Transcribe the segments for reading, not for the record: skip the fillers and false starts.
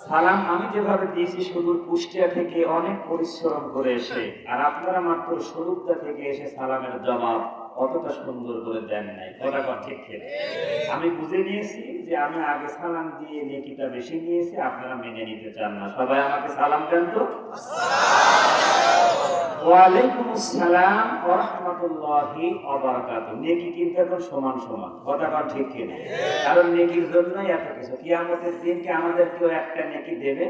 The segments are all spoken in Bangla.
সালাম আমি যেভাবে দিয়েছি সুদূর কুষ্টিয়া থেকে অনেক পরিশ্রম করে এসে, আর আপনারা মাত্র স্বরূপদা থেকে এসে সালামের জবাব অতটা সুন্দর করে দেন নাই। কথা কর ঠিক ঠিক। আমি বুঝে নিয়েছি যে আমি আগে সালাম দিয়ে নেকিটা বেশি নিয়েছি, আপনারা মেনে নিতে চান না। সবাই আমাকে সালাম দেন তো। ওয়ালাইকুম আসসালাম ওয়া রাহমাতুল্লাহি ওয়া বারাকাতুহু। নেকি কিন্তু এখন সমান সমান। কথা কর ঠিক কিনা? কারণ নেকির জন্যই এত কিছু। কিয়ামতের দিন কি আমাদের কেউ একটা নেকি দেবে?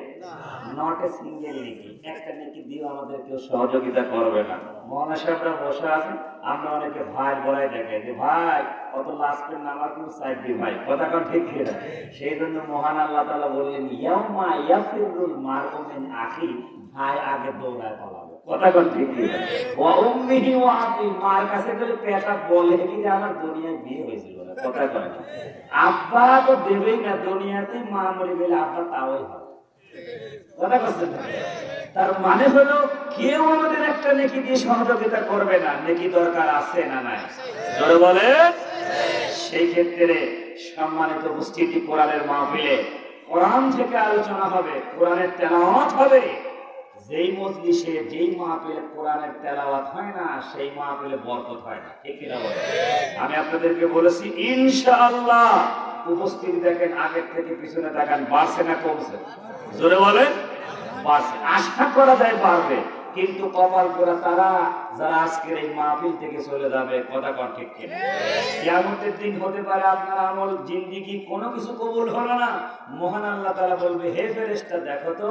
নট এ সিঙ্গেল নেকি। একটা নেকি দিয়ে আমাদের কেউ সহযোগিতা করবে না। মৌলানা সাহেবরা বসে আছেন, আমরা অনেকে ভাই বলাই দেখাই যে ভাই অত লাস্টের নামার কোনো সাইড দি ভাই। কথা কর ঠিক কিনা? সেই জন্য মহান আল্লাহ তাআলা বললেন ইয়াউমা ইয়াফিরুল মারউ মিন আখি, ভাই আগে দৌড়ায় পালাবে। কথা কর ঠিক কিনা? ওয়া উম্মিহি ওয়া আবি, মার কাছে গেলে পেটা বলে কি যে আমার দুনিয়ায় বিয়ে হয়েছিল না। কথা কয় না। আব্বা তো দেবেই না, দুনিয়াতে মা মরে গেলে আব্বা তাওই হয়। কথা বলছেন না? তার মানে হলো কেউ আমাদের একটা নেকি দিয়ে সহযোগিতা করবে না। নেকি দরকার আছে না নাই? জোরে বলে। সেই ক্ষেত্রে সম্মানিত উপস্থিতি, কোরআনের মাহফিলে কোরআন থেকে আলোচনা হবে, কোরআনের তেলাওয়াত হবে। যেই মজলিসে যেই মাহফিলে কোরআনের তেলাওয়াত হয় না, সেই মাহফিলে বরকত হয় না। ঠিক কিনা বলেন? আমি আপনাদেরকে বলেছি ইনশাআল্লাহ উপস্থিতি দেখেন আগের থেকে পিছনে তাকান, বাড়ছে না কমছে? জোরে বলেন। বাড়ছে। আশা করা যায় বাড়বে, কিন্তু কপাল পোড়া তারা যারা আজকের এই মাহফিল থেকে চলে যাবে। কথা কর ঠিক কিনা? কিয়ামতের দিন হতে পারে আপনার আমল জিন্দেগি কোনো কিছু কবুল হলো না, মহান আল্লাহ তাআলা বলবে হে ফেরেশতা দেখো তো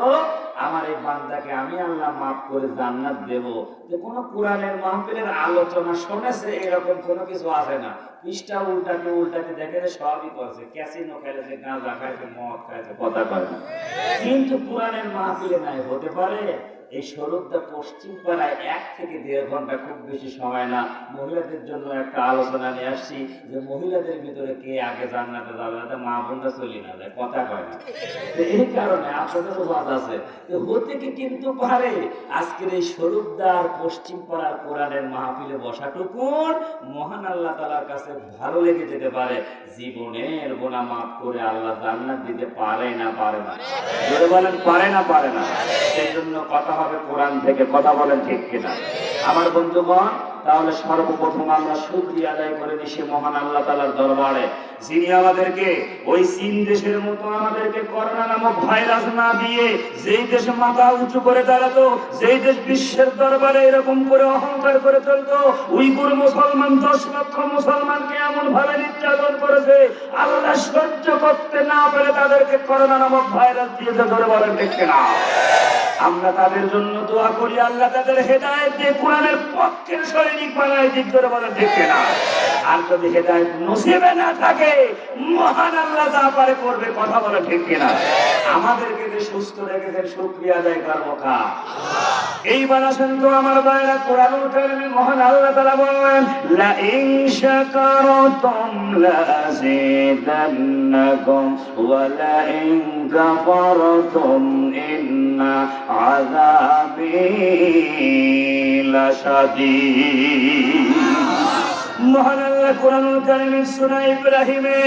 আমার এই বান্দাকে আমি আল্লাহ মাফ করে জান্নাত দেব। যে কোনো কোরআনের মাহফিলের আলোচনা শুনেছে এরকম কোনো কিছু আছে না। পৃষ্ঠা উল্টাতে উল্টাতে দেখে সবই করছে, ক্যাসিনো খেলেছে, গাঁজা খাইছে, মদ খাইছে। কথা কয় না? কিন্তু কোরআনের মাহফিলে নাই। হতে পারে এই স্বরূপদা পশ্চিম পাড়ায় 1 থেকে 1.5 ঘন্টা, খুব বেশি সময় না। মহিলাদের জন্য একটা আলোচনা নিয়ে আসছি যে মহিলাদের ভিতরে কে আগে জান্নাতে যাবে, যাতে মা বোনরা চলি না যায়। কথা কয় না? এই কারণে আপনাদেরও বাদ আছে। হতে কি কিন্তু পারে আজকের এই স্বরূপদার পশ্চিম পাড়ার কোরআনের মাহফিলে বসাটুকুন মহান আল্লাহ তাআলার কাছে ভালো লেগে যেতে পারে। জীবনের গুনাহ মাফ করে আল্লাহ জান্নাত দিতে পারে না পারে না? জোরে বলেন পারে না পারে না? সেই জন্য কথা হবে কোরআন থেকে। কথা বলেন ঠিক কিনা? আমার বন্ধুগণ, তাহলে সর্বপ্রথম আমরা শুকরিয়া আদায় করে নিছি মহান আল্লাহ তাআলার দরবারে, যিনি আমাদেরকে ওই চীন দেশের মতো আমাদেরকে করোনা নামক ভাইরাস না দিয়ে যেই দেশে মাথা উঁচু করে দাঁড়াতো, যেই দেশ বিশ্বের দরবারে এরকম করে অহংকার করে চলতো, উইগুর মুসলমান 10 লক্ষ মুসলমানকে এমন ভাবে নির্যাতন করেছে, আল্লাহ সহ্য করতে না পারে তাদেরকে করোনা নামক ভাইরাস দিয়েছে। ধরে বলেন ঠিক কিনা? আমরা তাদের জন্য দোয়া করি আল্লাহ তাদের হেদায়েত দিয়ে কোরআনের পক্ষের সৈনিক বানায় দিক। ধরে বলেন ঠিক কিনা? আর যদি হেদায়েত নসিবে না থাকে মহান আল্লাহ যা পারে করবে। কথা বলে ঠিক কিনা? আমাদেরকে যে সুস্থ রেখেছেন শুকরিয়া আদায় করবো কার? এইবার আসেন তো আমার ভাইরা, কোরআনুল কারীমে মহান আল্লাহ তাআলা বলেন লা ইন শাকারতুম লাযিদান্নাকুম ওয়া লা ইন কাফারতুম ইন্না আযাবি লাশাদীদ। মহান আল্লাহ কোরআনুল কারীমের সূরা ইব্রাহিমে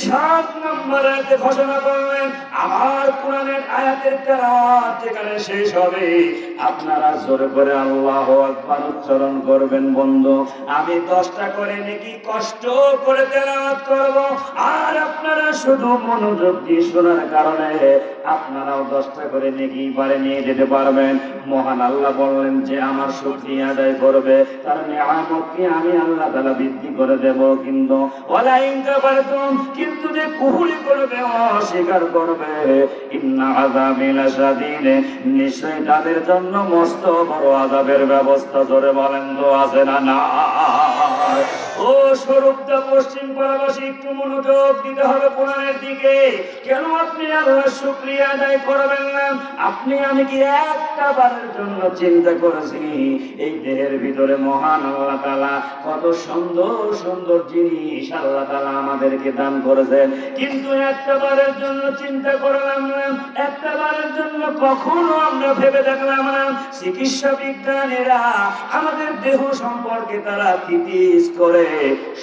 7 নম্বর আয়াতে ঘোষণা করলেন, আমার কোরআনের আয়াতের তেলাওয়াত যেখানে শেষ হবে আপনারা জোরে করে আল্লাহু আকবার উচ্চারণ করবেন। বন্ধু, আমি 10টা করে নেকি কষ্ট করে তেলাওয়াত করব, আর আপনারা শুধু মনোযোগ দিয়ে শোনার কারণে আপনারাও 10টা করে নেকি পারে নিয়ে যেতে পারবেন। মহান আল্লাহ বললেন যে আমার শুকরিয়া আদায় করবে তার নিয়ামতকে আমি আল্লাহ তাআলা বৃদ্ধি করে দেব। কিন্তু ওয়ালা ইন কাফারতুম, কিন্তু যে কুফরি করবে, অস্বীকার করবে, ইন্না আযাবি লাশাদীদ, নিশ্চয় তাদের জন্য মস্ত বড় আযাবের ব্যবস্থা। জোরে বলেন তো আছে না না? ও স্বরূপদা পশ্চিম পাড়াবাসী, একটু মনোযোগ দিতে হবে কোরআনের দিকে। কেন আপনি আল্লাহর শুকরিয়া আদায় করবেন না? আপনি আমি কি একটা বারের জন্য চিন্তা করেছি এই দেহের ভিতরে মহান আল্লাহ তাআলা কত সুন্দর সুন্দর জিনিস আল্লাহ তাআলা আমাদেরকে দান করেছেন, কিন্তু একটা বারের জন্য চিন্তা করলাম না, একটা একটা বারের জন্য কখনো আমরা ভেবে দেখলাম না। চিকিৎসা বিজ্ঞানীরা আমাদের দেহ সম্পর্কে তারা থিতিস করে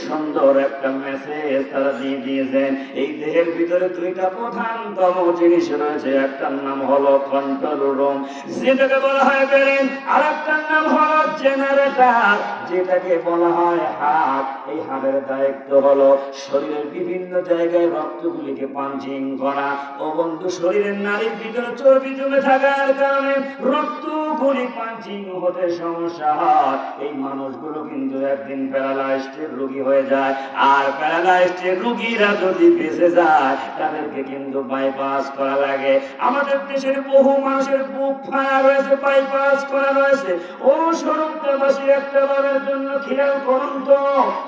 সুন্দর একটা মেসেজ তারা দিয়ে দিয়েছেন। এই দেহের ভিতরে দুইটা প্রধানতম জিনিস রয়েছে, একটার নাম হলো কন্ট্রোল রুম, যেটাকে বলা হয় ব্রেন, আর একটার নাম হলো জেনারেটর, যেটাকে বলা হয় হার্ট। এই হার্টের দায়িত্ব হলো শরীরের বিভিন্ন জায়গায় রক্তগুলিকে পাঞ্চিং করা। ও বন্ধু, শরীরের নাড়ির ভিতরে চর্বি জমে থাকার কারণে রক্তগুলি পাঞ্চিং হতে সমস্যা হয়। এই মানুষগুলো কিন্তু একদিন প্যারালাইজড রোগী হয়ে যায়, আর প্যারালাইজড রোগীরা যদি বেঁচে যায় তাদেরকে কিন্তু বাইপাস করা লাগে। আমাদের দেশের বহু মানুষের বুক ফাঁড়া রয়েছে, বাইপাস করা রয়েছে। ও স্বরূপবাসী, একটা বারের জন্য খেয়াল করুন তো,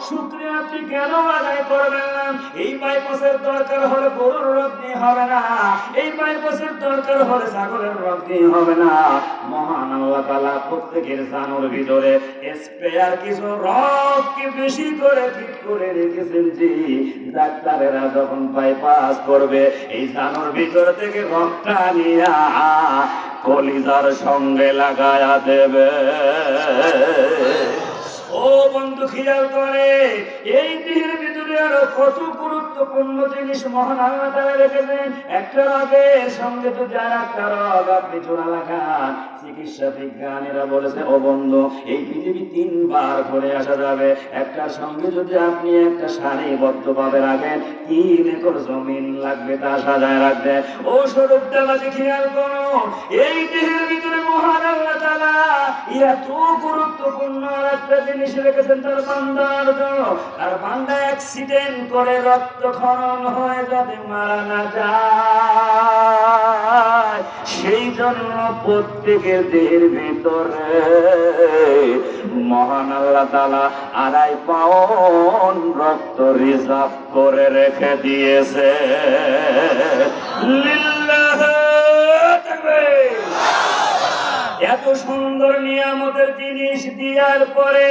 শুকরিয়া আপনি কেন আদায় করবেন না? এই বাইপাসের দরকার হলে গরুর রোগ দিয়ে হবে না, এই বাইপাসের দরকার হলে ছাগলের রোগ দিয়ে হবে না। মহান আল্লাহ তাআলা প্রত্যেকের জানোর ভিতরে স্পেয়ার কিছু রগকে বেশি করে ফিট করে রেখেছেন, যে ডাক্তারেরা যখন বাইপাস করবে এই জানোর ভিতর থেকে রগটা নিয়ে কলিজার সঙ্গে লাগায়া দেবে। ও বন্ধু, খেয়াল করে এই দেহের ভিতরে আরো কত গুরুত্বপূর্ণ জিনিস মহান আল্লাহ তাআলা রেখেছেন। একটা রগের সঙ্গে যদি আর একটা রগ আপনি জোড়া লাগান, চিকিৎসা বিজ্ঞানীরা বলেছে ও বন্ধু, এই পৃথিবী 3 বার ঘুরে আসা যাবে। একটার সঙ্গে যদি আপনি একটা সারিবদ্ধভাবে রাখেন, 3 একর জমিন লাগবে তা সাজায় রাখতে। ও স্বরূপ দেবাজি, খেয়াল করো এই দেহের ভিতরে মহান আল্লাহ তাআলা এত গুরুত্বপূর্ণ একটা জিনিস রেখেছেন তার বান্দার জন্য। আর বান্দা অ্যাক্সিডেন্ট করে রক্তক্ষরণ হয়ে যাতে মারা না যায়, সেই জন্য প্রত্যেকের দেহের ভিতরে মহান আল্লাহ তাআলা 2.5 পাউন্ড রক্ত রিজার্ভ করে রেখে দিয়েছে। লিল্লাহ তাকবীর। এত সুন্দর নিয়ামতের জিনিস দেওয়ার পরে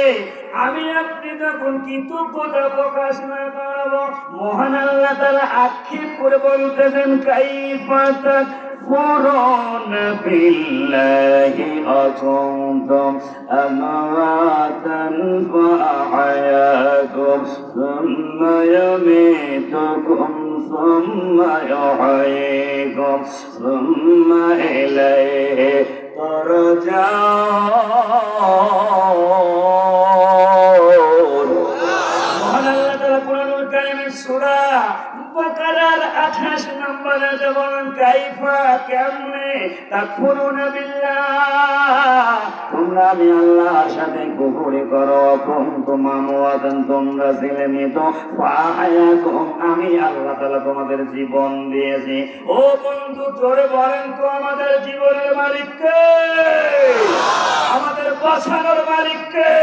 আমি আপনি যখন কৃতজ্ঞতা প্রকাশ না করবো, মহান আল্লাহ তাআলা আক্ষেপ করে বলতেছেন, কাইফা তাকফুরুন বিল্লাহি আকুনতুম আমওয়াতান ফাআহয়াকুম সুম্মা ইউমীতুকুম সুম্মা ইউহয়ীকুম সুম্মা ইলাইহি তুরজাউন। মহান আল্লাহ তাআলা কুরআনুল কারীমের সূরা বাকারার 28 নম্বরে বলেন, কাইফা কেমনে তাকফুরুনা বিল্লাহ, তোমরা আমি আল্লাহর সাথে কুফরি করো, কুনতুম আমওয়াতান, তোমরা ছিলে মৃত, ফাআহয়াকুম, আমি আল্লাহ তাআলা তোমাদের জীবন দিয়েছি। ও বন্ধু, জোরে বলেন তো, আমাদের জীবনের মালিক কে? আমাদের বাঁচানোর মালিক কে?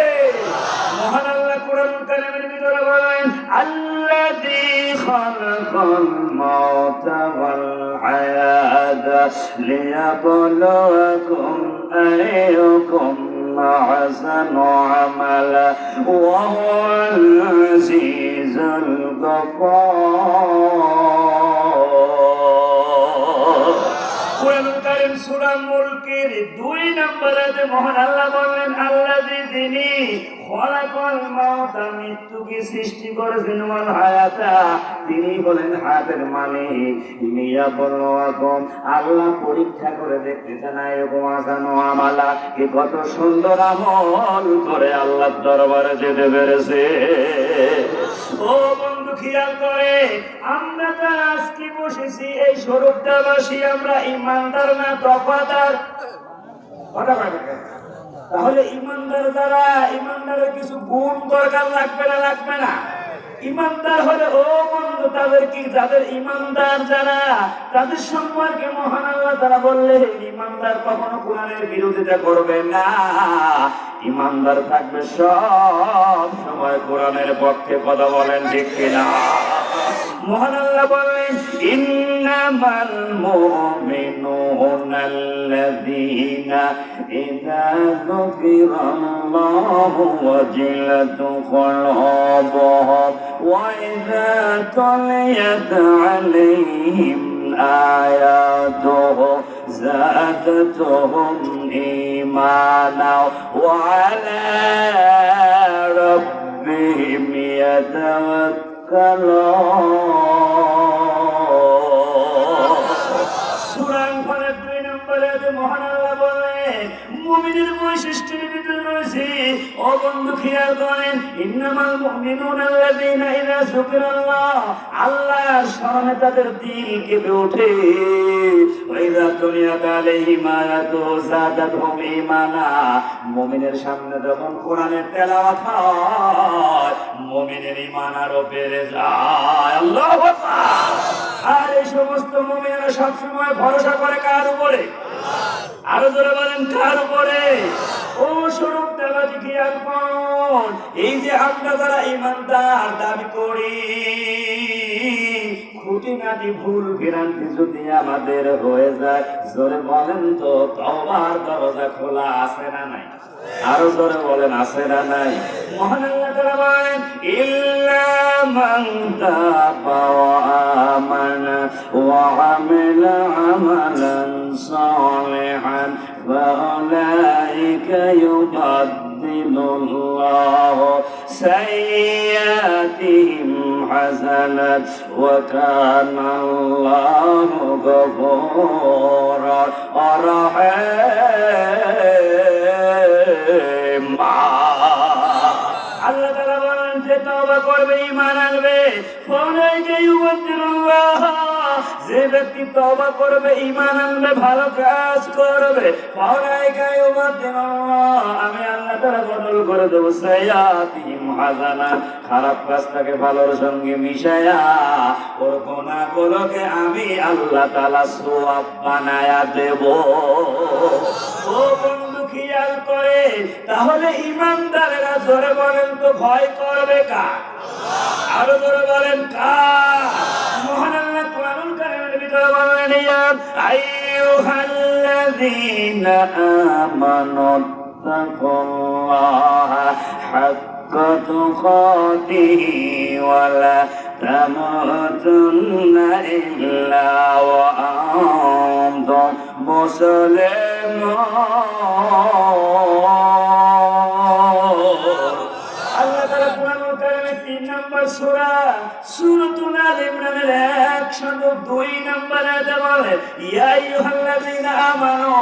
মহান আল্লাহ কুরআনুল কারীমের ভিতরে বলেন, আল্লাযী খালাকাল মাউতা ওয়াল হায়াতা লিয়াবলুয়াকুম আইয়ুকুম আহসানু আমালা ওয়া হুয়াল আজিজুল গফফার। কুরআনুল কারীম সূরা মুলকের 2 নম্বরে মহান আল্লাহ বললেন, আল্লাযী, যিনি খলাকাল মাউতা, মৃত্যুকে সৃষ্টি করেছেন, ওয়াল হায়াতা, তিনি বলেন হায়াতের মালিক, লিয়াবলুয়াকুম, আল্লাহ পরীক্ষা করে দেখতে চান আইয়ুকুম আহসানু আমালা, কে কত সুন্দর আমল করে আল্লাহর দরবারে যেতে পেরেছে। ও বন্ধু, খেয়াল করে আমরা যারা আজকে বসেছি এই স্বরূপদাবাসী, আমরা ইমানদার না তফাদার? তাহলে ইমানদার যারা, ইমানদারের কিছু গুণ দরকার লাগবে না? লাগবে না? ইমানদার হলে ও বন্ধু, তাদের কি, যাদের ইমানদার যারা, তাদের সম্পর্কে মহান আল্লাহ তাআলা বললেন, ইমানদার কখনো কোরআনের বিরোধিতা করবে না, ইমানদার থাকবে সব সময় কোরআনের পক্ষে কথা বলেন, ঠিক কিনা? মহান আল্লাহ বলেন, ইন্নামাল মুমিনুনা আল্লাযীনা ইযা যুকিরাল্লাহু ওয়াজিলাত কুলুবুহুম ওয়া ইযা তুলিয়াত আলাইহিম আয়াতুহু زادتهم إيمانا وعلى ربهم يتوكلون সূরা আনফালের 2 নম্বরে মহান আল্লাহ বলেন মুমিনের বৈশিষ্ট্যের ভিতরে রয়েছে ও বন্ধু খেয়াল করেন ইন্নামাল মুমিনুনা আল্লাযীনা ইযা যুকিরাল্লাহ আল্লাহর স্মরণে তাদের দিল কেঁপে ওঠে ওয়া ইযা তুলিয়াত আলাইহিম আয়াতু যাদাতহুম ঈমানা মুমিনের সামনে যখন কোরআনের তেলাওয়াত হয় মুমিনের ঈমান আরো বেড়ে যায় আল্লাহু আকবার। আর এই সমস্ত মুমিনেরা সবসময় ভরসা করে কার উপরে? আরো জোরে বলেন কার উপরে? ও স্বরূপ দেবাজি খেয়াল করুন এই যে আমরা যারা ঈমানদার দাবি করি খুঁটিনাটি ভুল ভ্রান্তি যদি আমাদের হয়ে যায় জোরে বলেন তো তওবার দরজা খোলা আছে না নাই? আরো জোরে বলেন আছে না নাই? মহান আল্লাহ তাআলা বলেন ইল্লা মান তাবা ওয়া আমানা ওয়া আমিলা আমালান সালিহান ফাউলাইকা ইউবাদদিলুল্লাহু সাইয়্যাতিহিম হাসানাত ওয়া কানা আল্লাহু গফুরার রাহিম। আল্লাহ তাআলা বলেন যে তওবা করবে ঈমান আনবে ফাউলাইকা ইউবাদদিলুল্লাহ যে ব্যক্তি তওবা করবে ঈমান আনবে ভালো কাজ করবে ফাউলাইকা ইউবাদদিলুল্লাহ আমি আল্লাহ তাআলা বদল করে দেব সাইয়্যাতিহিম হাসানা খারাপ কাজটাকে ভালোর সঙ্গে মিশায়া ওর গুনাহগুলোকে আমি আল্লাহ তাআলা সওয়াব বানায়া দেব। ও বন্ধু খেয়াল করে তাহলে ঈমানদারেরা জোরে বলেন তো ভয় করবে কার? আরো জোরে বলেন কার? মহান আল্লাহ কোরআনুল কারীমের ভিতরে বলেন ইয়া আইয়ুহাল্লাযীনা আমানু তাকুল্লাহা হাক্কা তুকাতিহি ওয়া লা তামুতুন্না ইল্লা ওয়া আনতুম মুসলিমুন। আল্লাহ তাআলা কোরআনুল কারীমের 3 নম্বর সূরা সূরাতুল আল ইমরানের 102 নম্বর আয়াতে বলে ইয়া আইয়ুহাল্লাযীনা আমানু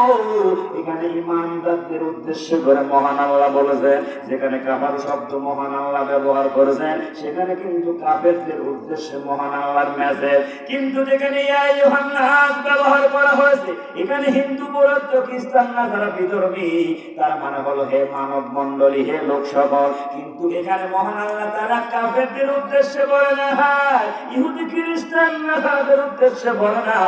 এখানে ঈমানদারদের উদ্দেশ্য করে মহান আল্লাহ বলেছেন যেখানে কাফার শব্দ মহান আল্লাহ ব্যবহার করেছেন সেখানে কিন্তু কাফেরদের উদ্দেশ্যে মহান আল্লাহর মেসেজ কিন্তু যেখানে ইয়া আইয়ুহান নাস ব্যবহার করা হয়েছে এখানে হিন্দু বৌদ্ধ খ্রিস্টান না যারা বিধর্মী তার মানে হলো হে মানব মণ্ডলী হে লোক সকল কিন্তু এখানে মহান আল্লাহ তাআলা কাফেরদের উদ্দেশ্যে বলে না ইহুদি খ্রিস্টান না তাদের উদ্দেশ্যে বলে না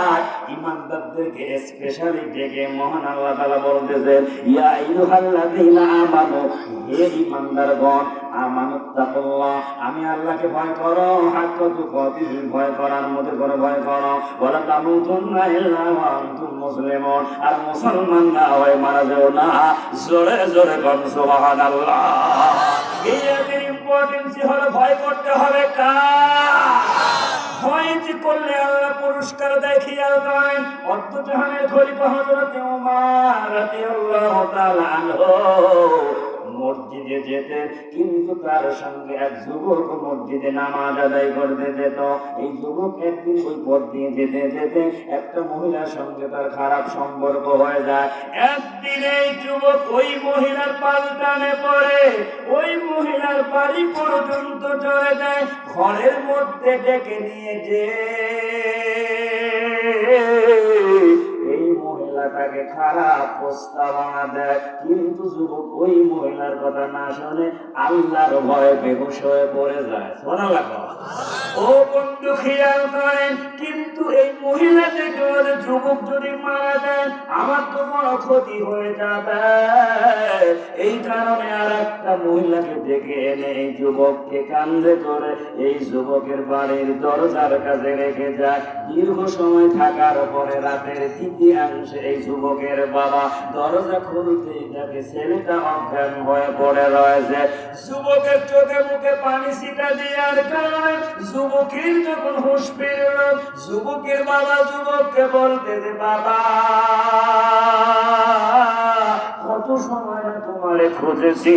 ঈমানদারদেরকে স্পেশালি ডেকে মহান আল্লাহ তাআলা বলতেছেন ইয়া আইয়ুহাল্লাযীনা আমানু হে ঈমানদারগণ আমানুত্তাকুল্লাহ আমি আল্লাহকে ভয় করো হাক্কা তুকাতিহি ভয় করার মধ্যে কোনো ভয় করো ওয়ালা তামুতুন্না ইল্লা ওয়া আনতুম মুসলিমুন আর মুসলমান না হয়ে মারা যাও না জোরে জোরে বল সুবহানাল্লাহ। এই এর ইম্পর্টেন্স হলো ভয় করতে হবে কার? ভয় যে করলে আল্লাহ পুরস্কার দেয় খেয়াল করেন অর্ধ জাহানের খলিফা হযরত ওমর রাদিয়াল্লাহু তাআলা আনহু মসজিদে যেতেন কিন্তু তার সঙ্গে এক যুবক মসজিদে নামাজ আদায় করতে যেত এই যুবক একদিন ওই পথ দিয়ে যেতে যেতে একটা মহিলার সঙ্গে তার খারাপ সম্পর্ক হয়ে যায় একদিন এই যুবক ওই মহিলার পাল্টানে পড়ে ওই মহিলার বাড়ি পর্যন্ত চলে যায় ঘরের মধ্যে ডেকে নিয়ে যে এই মহিলাটাকে খারাপ প্রস্তাবনা দেয় কিন্তু যুবক ওই মহিলার কথা না শুনে আল্লাহর ভয়ে বেহুশ হয়ে পড়ে যায়। সুবহানাল্লাহ। ও বন্ধু খেয়াল করেন কিন্তু এই মহিলা থেকে যুবক যদি মারা যায় আমার তো বড় ক্ষতি হয়ে যাবে এই কারণে আর একটা মহিলাকে ডেকে এনে এই যুবককে কাঁধে করে এই যুবকের বাড়ির দরজার কাছে রেখে যায় দীর্ঘ সময় থাকার পরে রাতের তৃতীয়াংশে এই যুবকের বাবা দরজা খুলতেই দেখে ছেলেটা অজ্ঞান হয়ে পড়ে রয়েছে। যুবকের চোখে মুখে পানি ছিটা দেওয়ার কারণে যুবকের যখন হুঁশ ফিরল, যুবকের বাবা যুবককে বলতেছে, বাবা কত সময় তোমারে খুঁজেছি,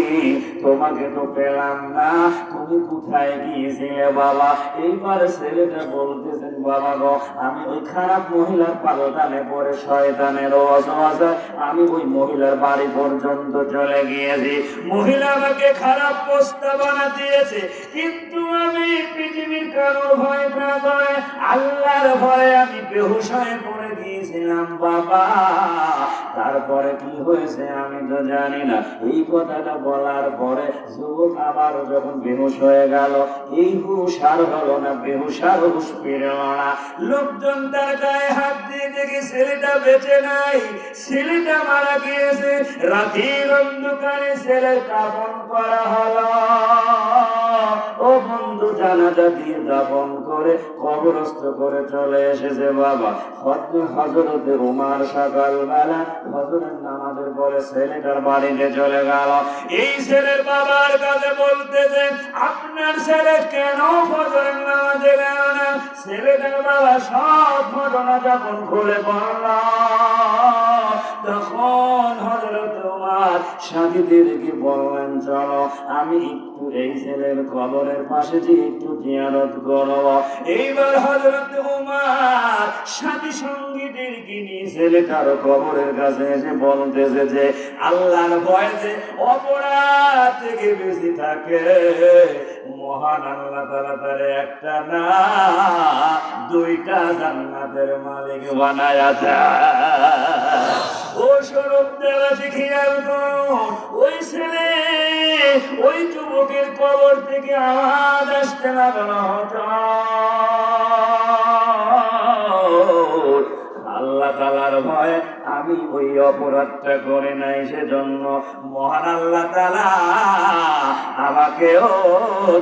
তোমাকে তো পেলাম না, তুমি কোথায় গিয়েছিলে বাবা? এইবার ছেলেটা বলতেছেন, বাবা গো আমি ওই খারাপ মহিলার পালটানে পরে শয়তানের ওয়াসওয়াসায় আমি ওই মহিলার বাড়ি পর্যন্ত চলে গিয়েছি। মহিলা আমাকে খারাপ প্রস্তাবনা দিয়েছে, কিন্তু আমি পৃথিবীর কারোর ভয় না করে আল্লাহর ভয়ে আমি বেহুশ হয়ে পড়ে গিয়েছিলাম বাবা। তারপরে কি হয়েছে আমি তো জানি না। এই কথাটা বলার পরে যুবক আবার যখন বেহুশ হয়ে গেল, এই হুশ আর হলো না, বেহুশ আর হুশ ফিরল না। লোকজন তার গায়ে হাত দিয়ে দেখে ছেলেটা বেঁচে নাই, ছেলেটা মারা গিয়েছে। রাতের অন্ধকারে ছেলের কাফন করা হলো। ও বন্ধু, জানাজা দিয়ে দাফন করে কবরস্থ করে চলে এসেছে বাবা। হযরতে উমর সকালবেলা ফজরের নামাজের পরে ছেলেটার বাড়িতে চলে গেল। এই ছেলের বাবার কাছে বলতেছে, আপনার ছেলে কেন ফজরের নামাজে গেল না? ছেলেটার বাবা সব ঘটনা যখন খুলে বলল, তখন হযরতে উমর সাথীদেরকে বললেন, চলো আমি একটু এই ছেলের কবরের পাশে যে একটু জিয়ারত করব। এইবার হযরতে উমর সাথী সঙ্গীদেরকে নিয়ে ছেলেটার কবরের কাছে এসে বলতেছে যে আল্লাহর ভয়ে যে অপরাধ থেকে বেশি থাকে, মহান আল্লাহ তাআলা তার একটা না দুইটা জান্নাতের মালিক বানায়া দেয়। ও স্বরূপ দেওয়াছে খেয়াল করুন, ওই ছেলে ওই যুবকের কবর থেকে আওয়াজ আসতে লাগলো, আল্লাহ তাআলার ভয়ে আমি ওই অপরাধটা করে নাই, সেজন্য মহান আল্লাহ তাআলা আমাকেও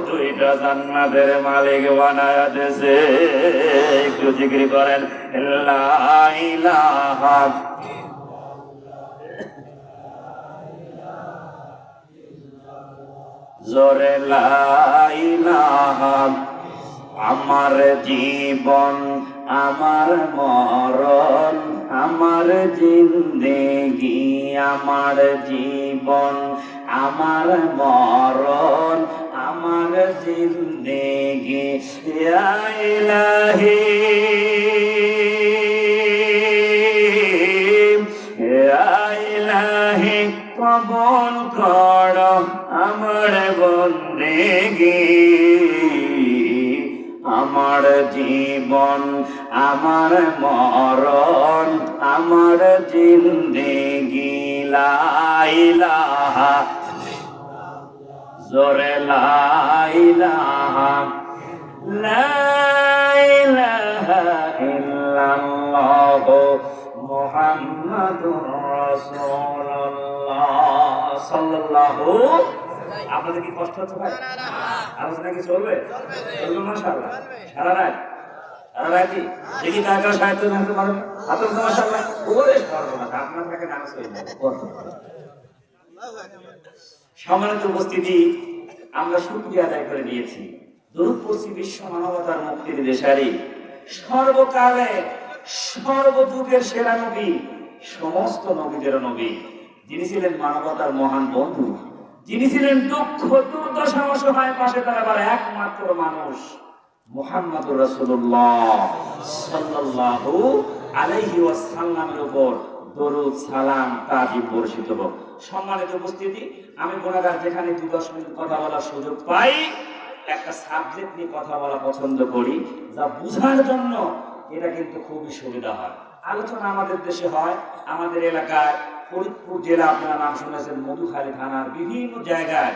দুইটা জান্নাতের মালিক বানায়া দিয়েছে। একটু জিকির করেন, লা ইলাহা জোরে লা ইলাহা। আমার জীবন আমার মরণ আমার জিন্দেগি, আমার জীবন আমার মরণ আমার জিন্দেগি, ইয়া ইলাহি ইয়া ইলাহি কবুল কর আমার বন্দেগি। আমার জীবন আমার মরণ আমার জিন্দেগি, লা ইলাহা জোরে লা ইলাহা লা ইলাহা ইল্লাল্লাহু মুহাম্মাদুর রাসূলুল্লাহ সাল্লাল্লাহু। আপনাদের কি কষ্ট হচ্ছে ভাই? আলোচনা কি চলবে? চলবে মাশাআল্লাহ। সারা রাত রাতি দেখি কাকা সাহিত্য জানতে পারবেন আপনার মাশাআল্লাহ। ওরে পারবো না, আপনার কাছে নামাজ হয়ে যাবে। সম্মানিত উপস্থিতি, আমরা শুকরিয়া আদায় করে নিয়েছি। দরুদ পড়ছি বিশ্ব মানবতার মুক্তির দেশারি, সর্বকালে সর্বযুগের সেরা নবী, সমস্ত নবীদের নবী, যিনি ছিলেন মানবতার মহান বন্ধু, যিনি ছিলেন দুঃখ দুর্দশা অসহায় পাশে দাঁড়াবার একমাত্র মানুষ, মুহাম্মদুর রাসূলুল্লাহ সাল্লাল্লাহু আলাইহি ওয়াসাল্লামের উপর দরুদ সালাম তাজিম বর্ষিত হোক। সম্মানিত উপস্থিতি, আমি গুনাহগার যেখানে 2-10 মিনিট কথা বলার সুযোগ পাই, একটা সাবজেক্ট নিয়ে কথা বলা পছন্দ করি, যা বুঝার জন্য এটা কিন্তু খুবই সুবিধা হয়। আলোচনা আমাদের দেশে হয়, আমাদের এলাকায় ফরিদপুর জেলা, আপনারা নাম শুনেছেন, মধুখালী থানার বিভিন্ন জায়গায়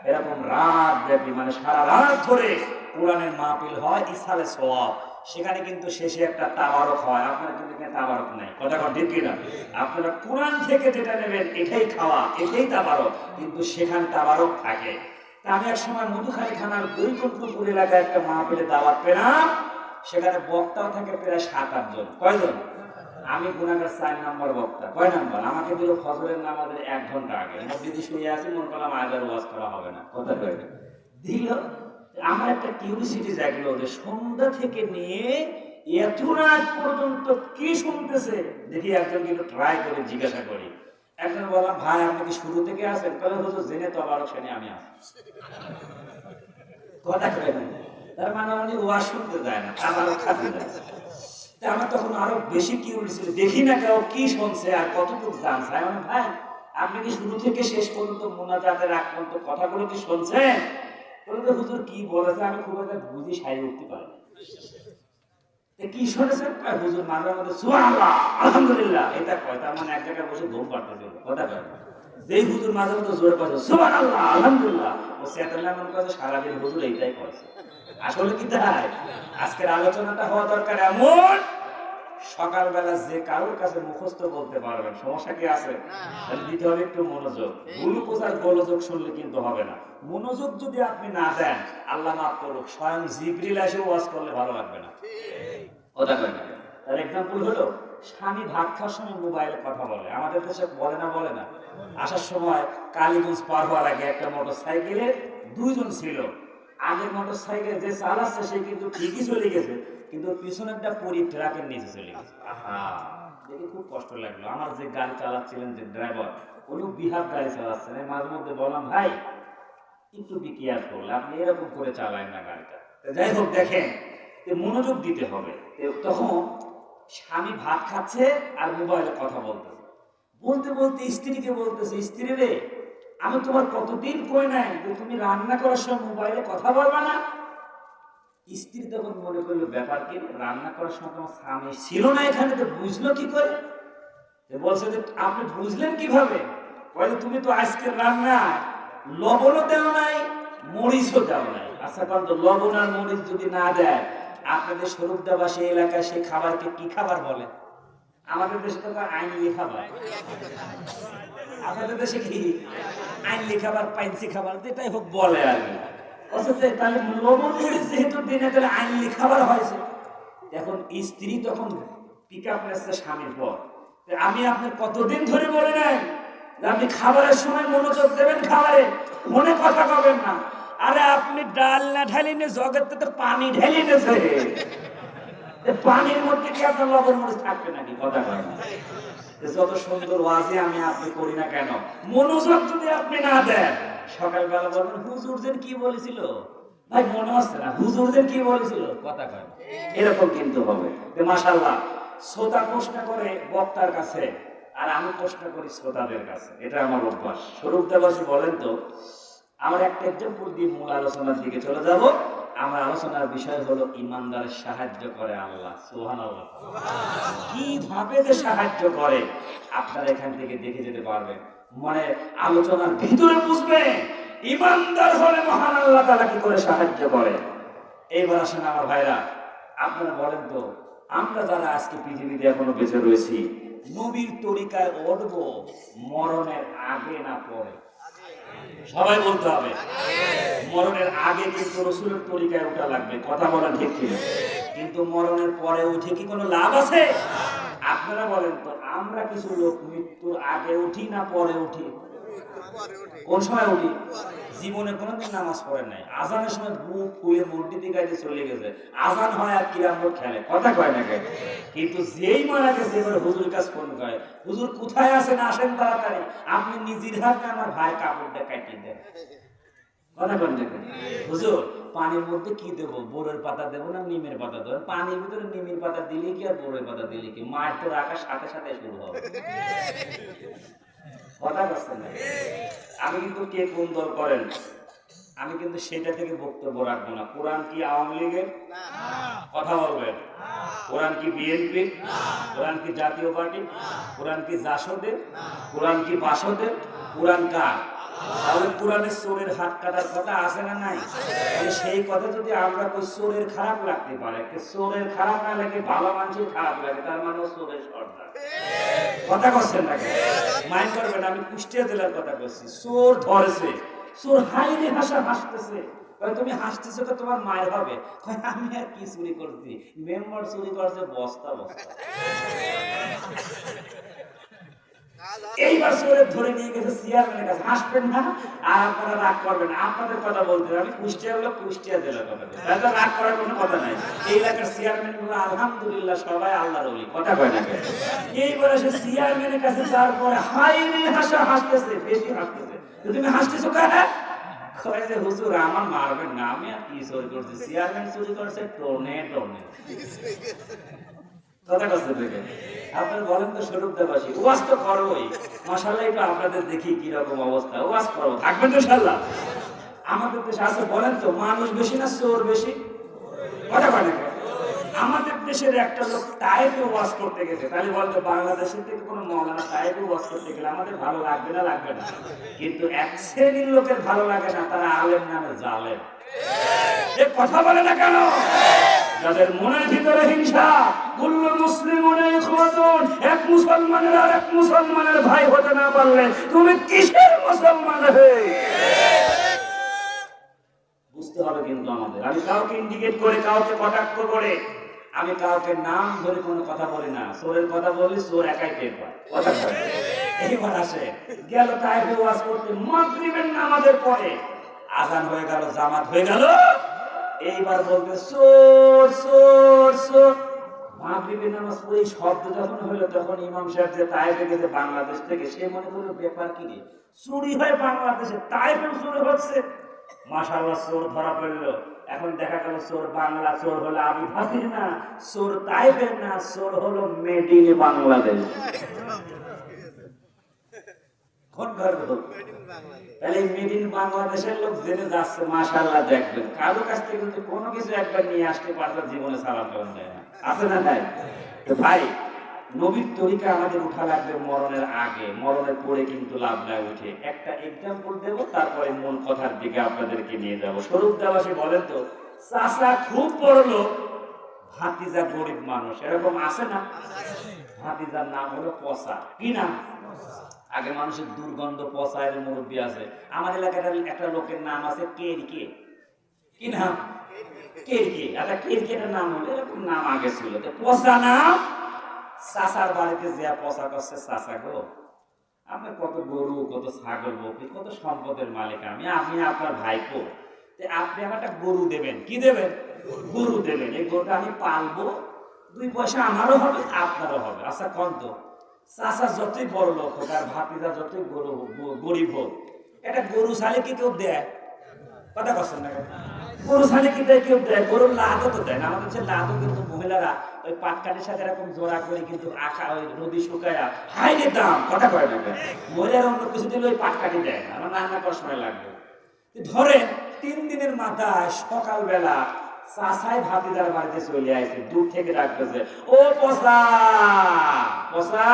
এরকম রাত ব্যাপী, মানে সারা রাত ধরে কোরআনের মাহফিল হয়, ইসালে সওয়াব। সেখানে কিন্তু শেষে একটা তাবারক হয়। আপনারা কিন্তু এখানে তাবারক নাই, কথা ঠিক কিনা? আপনারা কোরআন থেকে যেটা নেবেন এটাই খাওয়া, এটাই তাবারক, কিন্তু সেখানে তাবারক থাকে। তা আমি এক সময় মধুখালী থানার বৈকুণ্ঠপুর এলাকায় একটা মাহফিলে দাওয়াত পেলাম। সেখানে বক্তাও থাকে প্রায় 7-8 জন। কয়জন? আমি গুনাহগার 4 নম্বর বক্তা। কয় নাম্বার? আমাকে দিল ফজরের নামাজের 1 ঘন্টা আগে। মসজিদে শুয়ে আছি, মনে করলাম আজ আর ওয়াজ করা হবে না। কথা কয় না। দিল। আমার একটা কিউরিসিটি জাগলো যে সন্ধ্যা থেকে নিয়ে এত রাত পর্যন্ত কি শুনতেছে। দেখি একজনকে একটু ট্রাই করে জিজ্ঞাসা করি। একজন বললাম, ভাই আপনি কি শুরু থেকে আছেন? তাহলে হুজুর জেনে তবারক শ্রেণী আমি আছি। কথা কয় না। তার মানে উনি ওয়াজ শুনতে যায় না, তবারক খাতে যায়। আমার তখন আরো বেশি কিউরিসিটি, দেখি না কেউ কি শুনছে আর কতটুকু জানছে। আমি ভাই আপনি কি শুরু থেকে শেষ পর্যন্ত মুনাজাতের আগ পর্যন্ত কথাগুলো কি শুনছেন? বলতে হুজুর কি বলেছে আমি খুব একটা বুঝি সাই উঠতে পারি না। কি শুনেছেন? হুজুর মাঝে মাঝে সুবহানাল্লাহ আলহামদুলিল্লাহ এটা কয়, তার মানে এক জায়গায় বসে ঘুম পাড়তেছিল। কথা কয় না। যেই হুজুর মাঝে মাঝে জোরে কয় সুবহানাল্লাহ আলহামদুলিল্লাহ, ও সেটালে মনে করে সারাদিন হুজুর এইটাই করেছে। আসলে কি তাই? আজকের আলোচনাটা হওয়া দরকার এমন সকালবেলা যে কারোর কাছে মুখস্থ বলতে পারবেন, সমস্যা কি আছে? তাহলে দিতে হবে একটু মনোযোগ। গ্লুকোজ আর গোলযোগ শুনলে কিন্তু হবে না। মনোযোগ যদি আপনি না দেন, আল্লাহ মাফ করুক, স্বয়ং জিবরিল এসে ওয়াজ করলে ভালো লাগবে না। কথা কয় না। তার এক্সাম্পল হলো, স্বামী ভাত খাওয়ার সময় মোবাইলে কথা বলে। আমাদের দেশে বলে না, বলে না। আসার সময় কালীগঞ্জ পার হওয়ার আগে একটা মোটর সাইকেলে 2 জন ছিল। আগের মোটর সাইকেল যে চালাচ্ছে সে কিন্তু ঠিকই চলে গেছে, কিন্তু পিছনেরটা পরি ট্রাকের নিচে চলে গেছে। আহা, দেখে খুব কষ্ট লাগলো। আমার যে গাড়ি চালাচ্ছিলেন, যে ড্রাইভার, উনি বিহার গাড়ি চালাচ্ছেন। মাঝে মধ্যে বললাম, ভাই একটু বি কেয়ারফুল, আপনি এরকম করে চালায় না গাড়িটা। যাই হোক, দেখেন মনোযোগ দিতে হবে। তখন স্বামী ভাত খাচ্ছে আর মোবাইলে কথা বলতেছে। বলতে বলতে স্ত্রীকে বলতেছে, স্ত্রী রে আমি তোমার কতদিন কই নাই যে তুমি রান্না করার সময় মোবাইলে কথা বলবা না। স্ত্রী তখন মনে করলো ব্যাপার কি, রান্না করার সময় তোমার স্বামী ছিল না এখানে, তো বুঝলো কি করে? বলছে যে আপনি বুঝলেন কিভাবে? বলে তুমি তো আজকের রান্না লবণও দেও নাই, মরিচও দেও নাই। আচ্ছা কারণ তো লবণ আর মরিচ যদি না দেয়, আপনাদের স্বরূপদাবাসী এলাকায় সেই খাবারকে কি খাবার বলে? আমাদের দেশে তো আইনলি খাবার। আপনাদের দেশে কি আইনলি খাবার, পাইনসি খাবার, যেটাই হোক বলে আর কি। তাহলে লবণ মরিচ যেহেতু দিনে, তাহলে আইনলি খাবার হয়েছে। এখন স্ত্রী তখন পিক আপ নিচ্ছে স্বামীর পর, আমি আপনার কতদিন ধরে বলে নাই যে আপনি খাবারের সময় মনোযোগ দেবেন, খাবারে মনে কথা কবেন না। আরে আপনি ডাল না ঢালি নে, জগতে তো পানি ঢেলে নেছে, পানির মধ্যে কি আপনার লবণ মরিচ থাকবে নাকি? কথা কয় না। যত সুন্দর ওয়াজি আমি আপনি করি না কেন, মনোযোগ যদি আপনি না দেন, সকালবেলা বলবেন হুজুরদের কি বলেছিল, ভাই মনে হচ্ছে না হুজুরদের কি বলেছিল। কথা কয় না। এরকম কিন্তু হবে। মাশাআল্লাহ, শ্রোতা প্রশ্ন করে বক্তার কাছে, আর আমি প্রশ্ন করি শ্রোতাদের কাছে। এটা আমার অভ্যাস। স্বরূপদাবাসী বলেন তো, আমার একটা এক্সাম্পল দিয়ে মূল আলোচনার দিকে চলে যাব। আমার আলোচনার বিষয় হলো ইমানদারের সাহায্য করে আল্লাহ। সুবহানাল্লাহ। কিভাবে যে সাহায্য করে আপনারা এখান থেকে দেখে যেতে পারবেন। মানে আলোচনার ভিতরে বুঝবেন ইমানদার হলে মহান আল্লাহ তাআলা কি করে সাহায্য করে। এইবার আসেন আমার ভাইরা, আপনারা বলেন তো, আমরা যারা আজকে পৃথিবীতে এখনো বেঁচে রয়েছি, নবীর তরিকায় উঠব মরণের আগে না পরে? সবাই বলতে হবে মরণের আগে কিন্তু রাসূলের তরিকায় ওঠা লাগবে। কথা বলেন ঠিক কিনা? কিন্তু মরণের পরে উঠে কি কোনো লাভ আছে? আপনারা বলেন তো, আমরা কিছু লোক মৃত্যুর আগে উঠি না পরে উঠি? কোন সময় উঠি? জীবনে কোনোদিন নামাজ পড়েন নাই, আজানের সময় বুক ফুলে মসজিদে গাইতে চলে গেছে, আজান হয় আর কিরামত খেলে। কথা কয় না কেন? কিন্তু যেই মারা গেছে এবার হুজুর কাছে ফোন করে, হুজুর কোথায় আছেন, আসেন তাড়াতাড়ি, আপনি নিজের হাতে আমার ভাই কাপড়টা কাটিয়ে দেন। কথা কন না কেন? হুজুর পানির মধ্যে কি দেবো, বোরের পাতা দেবো না নিমের পাতা দেবো? পানির ভিতরে নিমের পাতা দিলে কি আর বোরের পাতা দিলে কি, মায়ের তো রাখার সাথে সাথে শুরু হবে। কথা বলছেন না? আমি কিন্তু কে কোন দল করেন আমি কিন্তু সেটা থেকে বক্তব্য রাখবো না। কোরআন কি আওয়ামী লীগের? কথা বলবেন। কোরআন কি বিএনপি? কোরআন কি জাতীয় পার্টি? কোরআন কি জাসদের? কোরআন কি বাসদের? কোরআন কার? তাহলে কোরআনের চোরের হাত কাটার কথা আছে না নাই? সেই কথা যদি আমরা কই চোরের খারাপ লাগতে পারে, চোরের খারাপ না লাগে ভালো মানুষের খারাপ লাগে, তার মানে চোরের সর্দার। কথা করছেন না কেন? মাইন্ড করবেন, আমি কুষ্টিয়া জেলার কথা বলছি। চোর ধরেছে, চোর হাইরে হাসা হাসতেছে, তুমি হাসতেছো তো তোমার মায়ের হবে, আমি আর কি চুরি করছি, মেম্বার চুরি করছে বস্তা বস্তা। এইবার চোরে ধরে নিয়ে গেছে চেয়ারম্যানের কাছে, হাসবেন না আর আপনারা রাগ করবেন না, আপনাদের কথা বলতে আমি কুষ্টিয়ার লোক, কুষ্টিয়া জেলার কথা বলছি, তাহলে রাগ করার কোনো কথা নাই। এই এলাকার চেয়ারম্যান গুলো আলহামদুলিল্লাহ সবাই আল্লাহর ওলি, কথা কয় না কেন? এইবার সে চেয়ারম্যানের কাছে যাওয়ার পরে হাই রে হাসা, হাসতেছে, বেশি হাসতেছে। তুমি হাসতেছো কেন? কয় যে হুজুর আমার মারবেন না, আমি আর কি চুরি করছি, চেয়ারম্যান চুরি করছে টোনে টোনে। কথা কষ্ট থেকে আপনার বলেন তো স্বরূপ দেবাসী ওয়াজ তো করোই, মাশাআল্লাহ একটু আপনাদের দেখি কি রকম অবস্থা, ওয়াজ করো, থাকবেন তো ইনশাআল্লাহ। আমাদের দেশে আছে বলেন তো মানুষ বেশি না চোর বেশি? কথা বলে না। আমাদের দেশের একটা লোক তাইফে ওয়াজ করতে গেছে, তাহলে বলতো বাংলাদেশের থেকে কোনো মওলানা তাইফে ওয়াজ করতে গেলে আমাদের ভালো লাগবে না লাগবে না? কিন্তু এক শ্রেণীর লোকের ভালো লাগে না, তারা আলেম নামে জালেম। এ কথা বলে না কেন? যাদের মনের ভিতরে হিংসা, কুল্লু মুসলিমুনা ইখওয়াতুন, এক মুসলমানের আর এক মুসলমানের ভাই হতে না পারলে তুমি কিসের মুসলমান হে? বুঝতে হবে কিন্তু আমাদের। আমি কাউকে ইন্ডিকেট করে, কাউকে কটাক্ষ করে, আমি কাউকে নাম ধরে কোনো কথা বলি না। চোরের কথা বলি, চোর একাই টের পায়। কথা বলে এইবার আসে গেল তাইফে ওয়াজ করতে, মাগরিবের নামাজের পরে আজান হয়ে গেল, জামাত হয়ে গেল, এইবার বলতে চোর চোর চোর। মাগরিবের নামাজ পড়ে শব্দ যখন হইলো, তখন ইমাম সাহেব যে তাইফে গেছে বাংলাদেশ থেকে, সে মনে করলো ব্যাপার কি রে, চুরি হয় বাংলাদেশে, তাইফে চুরি হচ্ছে। মাশাআল্লাহ চোর ধরা পড়লো। এখন দেখা গেল চোর বাংলা, চোর হলো আবু বাকর না, চোর তাইফের না, চোর হলো মেড ইন বাংলাদেশ। তাহলে মেড ইন বাংলাদেশের লোক জেনে যাচ্ছে, মাশাআল্লাহ দেখবেন কারো কাছ থেকে কিন্তু কোনো কিছু একবার নিয়ে আসতে পারলে জীবনে সালাম করেন দেয় না, আছে না তাই? তো ভাই নবীর তরিকা আমাদের উঠা লাগবে মরণের আগে, মরণের পরে কিন্তু লাভ নাই উঠে। একটা এক্সাম্পল দেব, তারপরে মূল কথার দিকে আপনাদেরকে নিয়ে যাব। স্বরূপ দেবাসী বলেন তো, চাচা খুব বড় লোক, ভাতিজা গরিব মানুষ, এরকম আছে না? ভাতিজার নাম হলো পচা। কি নাম? আগে মানুষের দুর্গন্ধ পচা এর মুরব্বী আছে। আমার এলাকার একটা লোকের নাম আছে কেরকে। কি নাম? কেরকে। আচ্ছা কেরকেটার নাম হলো এরকম নাম আগে ছিল, পচা নাম। চাচার বাড়িতে যে পচা করছে, চাচা গো আপনার কত গরু, কত ছাগল, বকরি, কত সম্পদের মালিক আমি, আপনি আপনার ভাইপো, আপনি আমার একটা গরু দেবেন। কি দেবেন? গরু দেবেন। এই গরুটা আমি পালবো, 2 পয়সা আমারও হবে আপনারও হবে। আচ্ছা কত? চাচা যতই বড় লোক হোক আর ভাতিজা যতই গরিব হোক, একটা গরু ছালে কি কেউ দেয়? কথা করছেন না? গরু ছালে কি দেয়? কেউ দেয়? গরুর লাদও তো দেয় না। আমাদের যে লাদও কিন্তু মহিলারা ওই পাটকাঠির সাথে এরকম জোড়া করে কিন্তু আখা ওই নদী শুকায়া হাইরে দাম। কথা কয় না? মহিলারা অন্য কিছু দিলে ওই পাটকাঠি দেয় না, আমার রান্না করার সময় লাগবে। ধরে 3 দিনের মাথায় সকালবেলা চাচাই ভাতিজার বাড়িতে চলে আসছে, দূর থেকে ডাকতেছে, ও পচা পচা।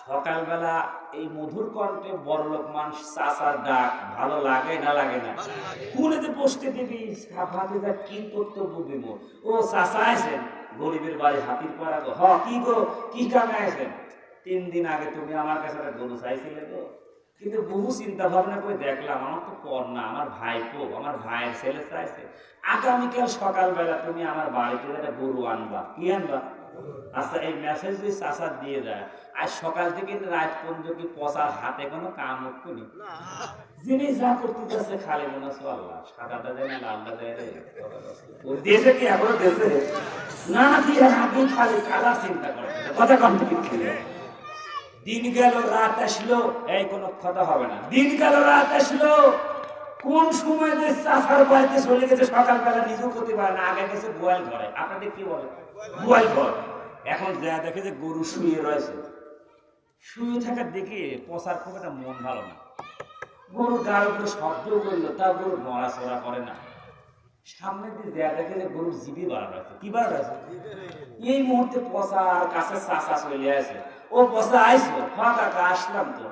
সকালবেলা এই মধুর কণ্ঠে বড়লোক মানুষ চাচার ডাক ভালো লাগে না লাগে না? কোনেতে বসতে দিবি, ভাতিজা কি কর্তব্য দিব? ও চাচা আছেন গরিবের বাড়ি হাতির পাড়া গো। হ কি গো, কি কামে আছেন? 3 দিন আগে তুমি আমার কাছে একটা গরু চাইছিলে গো, কিন্তু বহু চিন্তা ভাবনা করে দেখলাম আমার তো পর না, আমার ভাইপো, আমার ভাইয়ের ছেলে চাইছে, আগামীকাল সকালবেলা তুমি আমার বাড়িতে একটা গরু আনবা। কি আনবা? আচ্ছা এই মেসেজ যদি চাচা দিয়ে দেয়, আজ সকাল থেকে রাত পর্যন্ত কি পচার হাতে কোনো কাম উঠবনি? যিনি যা করতে যাচ্ছে খালি মনে হচ্ছে আল্লাহ সাদাটা দেয় না লালটা দেয় রে। দেশে কি এখনো দেশে না দিয়ে আগে খালি কালা চিন্তা করে কথা কম থেকে। দিন গেল রাত আসলো, এই কোনো কথা হবে না। দিন গেল রাত আসলো, কোন সময় যে চাচার বাড়িতে চলে গেছে সকালবেলা নিজেও করতে পারে না, আগে গেছে গোয়াল ঘরে। আপনাদের কি বলে? গোয়াল ঘর। এখন যা দেখে যে গরু শুয়ে রয়েছে, শুয়ে থাকার দেখে পচার খুব একটা মন ভালো না। গরু গাড় উপরে শব্দ করলো, তা গরু নড়াচড়া করে না। সামনের দিকে যা দেখে যে গরুর জিভি বাড়া রয়েছে। কি বাড়া রয়েছে? এই মুহূর্তে পচার কাছে চাচা চলে আসে। ও পচা আইসো? হ্যাঁ কাকা আসলাম তো।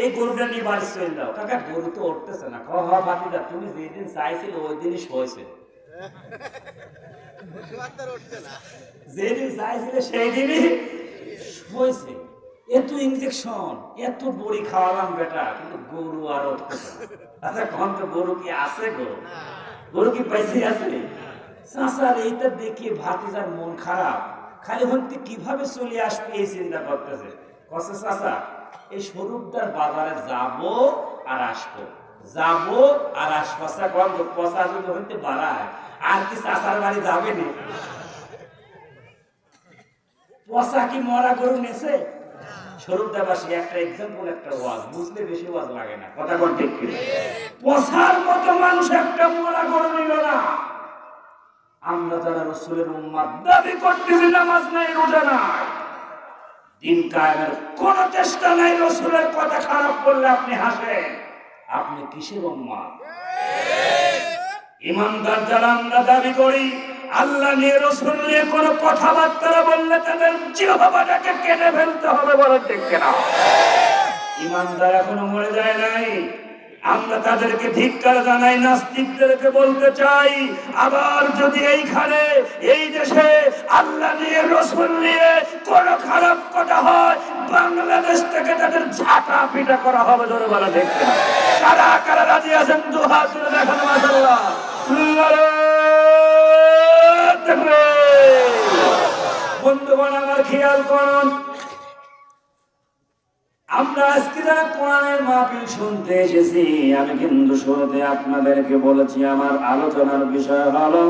এই গরুটা নিয়ে বাড়ি চলে যাও। কাকা গরু তো উঠতেছে না। হ ভাতিজা তুমি যেদিন চাইছিলে ওই দিনই শোয়েছে। যেদিন চাইছিলে সেই দিনই শোয়েছে। এত ইঞ্জেকশন, এত বড়ি খাওয়ালাম বেটা, কিন্তু গরু আর উঠতেছে না। আচ্ছা কখন তো গরু কি আছে গো? গরু কি পাইছে আছে? চাচার এইটা দেখে ভাতিজার মন খারাপ, খালি হইতে কিভাবে চলে আসবে এই চিন্তা করতেছে। কসে চাচা এই স্বরূপদার বাজারে যাব আর আসবো, যাব আর আসবো। আচ্ছা কম পচা যদি হইতে বাড়ায় আর কি চাচার বাড়ি যাবে না? পচা কি মরা গরু নেছে? স্বরূপদাবাসী একটা এক্সাম্পল, একটা ওয়াজ বুঝলে বেশি ওয়াজ লাগে না, কথা কোন ঠিক কি? পচার মতো মানুষ একটা মরা গরু নিল না। আমরা যারা রাসূলের উম্মত দাবি করতেছি, নামাজ নাই, রোজা নাই, দিন কায়েমের কোন চেষ্টা নাই, রাসূলের কথা খারাপ করলে আপনি হাসেন, আপনি কিসের উম্মত? ইমানদার যারা আমরা দাবি করি, আল্লাহ নিয়ে রাসূল নিয়ে কোন কথাবার্তা বললে তাদের জিহ্বাটাকে কেটে ফেলতে হবে, বলেন ঠিক কিনা? ইমানদার এখনো মরে যায় নাই, আমরা তাদেরকে ধিক্কার জানাই। নাস্তিকদেরকে বলতে চাই, আবার যদি এইখানে এই দেশে আল্লাহ নিয়ে রাসূল নিয়ে কোন খারাপ কথা হয়, বাংলাদেশ থেকে তাদের ঝাঁটা পিটা করা হবে, ধরে বলা দেখতে। কারা কারা রাজি আছেন দুহাত তুলে দেখান, মাশাআল্লাহ। বন্ধুগণ আমার খেয়াল করুন, আমরা আজকে যারা কোরআনের মাহফিল শুনতে এসেছি, আমি কিন্তু শুরুতে আপনাদেরকে বলেছি আমার আলোচনার বিষয় হলো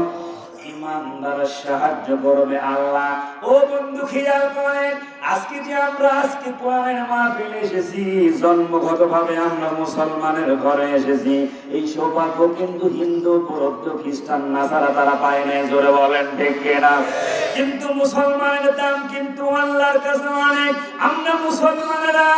ইমানদারের সাহায্য করবে আল্লাহ। ও বন্ধু খেয়াল করেন, আজকে যে আমরা আজকে কোরআনের মাহফিলে এসেছি, জন্মগতভাবে আমরা মুসলমানের ঘরে এসেছি, এই সৌভাগ্য কিন্তু হিন্দু, বৌদ্ধ, খ্রিস্টান, নাসারা তারা পায় নাই, জোরে বলেন ঠিক কিনা? কিন্তু মুসলমানের দাম কিন্তু আল্লাহর কাছে অনেক। আমরা মুসলমানেরা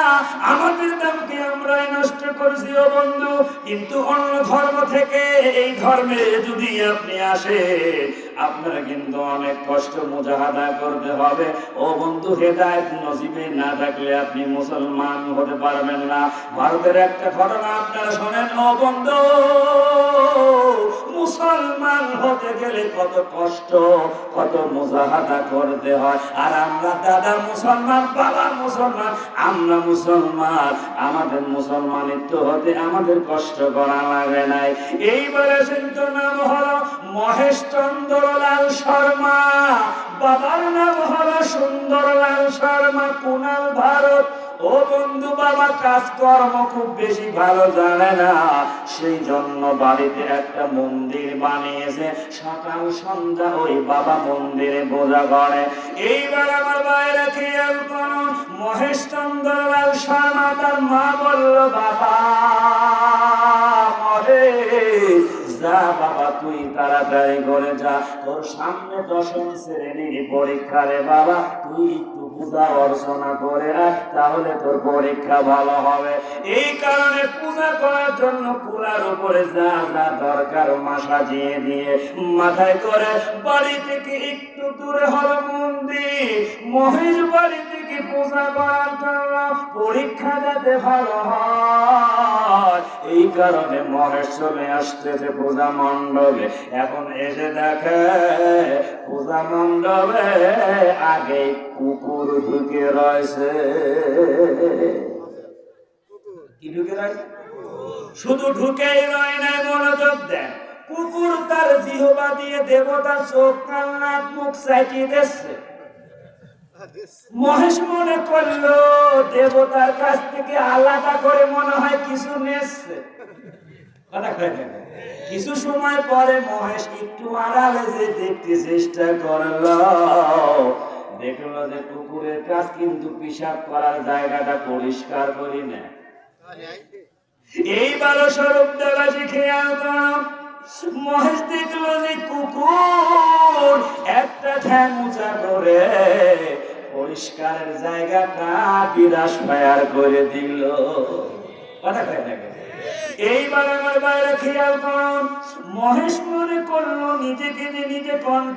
আমাদের দামকে আমরাই নষ্ট করছি ও বন্ধু। কিন্তু অন্য ধর্ম থেকে এই ধর্মে যদি আপনি আসেন, আপনারা কিন্তু অনেক কষ্ট মুজাহাদা করতে হবে ও বন্ধু। হেদায়েত নসিবে না থাকলে আপনি মুসলমান হতে পারবেন না। ভারতের একটা ঘটনা আপনারা শোনেন ও বন্ধু, মুসলমান হতে গেলে কত কষ্ট, কত মুজাহাদা করতে হয়। আর আমরা দাদা মুসলমান, বাবা মুসলমান, আমরা মুসলমান, আমাদের মুসলমানিত্ব হতে আমাদের কষ্ট করা লাগে নাই। এইবারে কিন্তু নাম হলো মহেশ চন্দ্রলাল শর্মা, বাবার নাম হলো সুন্দরলাল শর্মা, কুনাল, ভারত। ও বন্ধু, বাবা কাজকর্ম খুব বেশি ভালো জানে না, সেই জন্য বাড়িতে একটা মন্দির বানিয়েছে, সকাল সন্ধ্যা ওই বাবা মন্দিরে পূজা করে। এইবার আমার বাইরে খেয়াল করুন, মহেশ চন্দ্রলাল শর্মা তার মা বলল, বাবা মহেশ, যা বাবা তুই তাড়াতাড়ি করে যা, তোর সামনে 10ম শ্রেণীর পরীক্ষা রে বাবা, তুই একটু পূজা অর্চনা করে রাখ, তাহলে তোর পরীক্ষা ভালো হবে। এই কারণে পূজা করার জন্য কুলার উপরে যা যা দরকার মা সাজিয়ে দিয়ে মাথায় করে বাড়ি থেকে একটু দূরে হলো মন্দির। মহেশ বাড়ি থেকে পূজা করার জন্য পরীক্ষা যাতে ভালো হয়, এই কারণে মহেশ চলে আসতেছে পূজা মণ্ডপে। এখন এসে দেখে পূজা মণ্ডপে আগে কুকুর ঢুকে রয়েছে। কি ঢুকে রয়েছে? শুধু ঢুকেই রয় নাই, মনোযোগ দেন, কুকুর তার জিহ্বা দিয়ে দেবতার চোখ, কান, নাক, মুখ চাটিয়ে দিচ্ছে। মহেশ মনে করলো দেবতার কাছ থেকে আলাদা করে মনে হয় কিছু নেছে। কিছু সময় পরে মহেশ একটু আড়ালে যে দেখতে চেষ্টা করলো, দেখলো যে কুকুরের কাছ কিন্তু পিশাব করার জায়গাটা পরিষ্কার করি না। এইবার স্বরূপদাবাসী খেয়াল করো, মহেশ দেখলো যে কুকুর একটা ঠ্যাং উঁচা করে পরিষ্কারের জায়গাটা বিরাস ফায়ার করে দিল। কথা কয় না? এইবার আমার বাইরে খেয়াল করুন, মহেশ মনে করলো নিজেকে নিজে কন্ট্রোল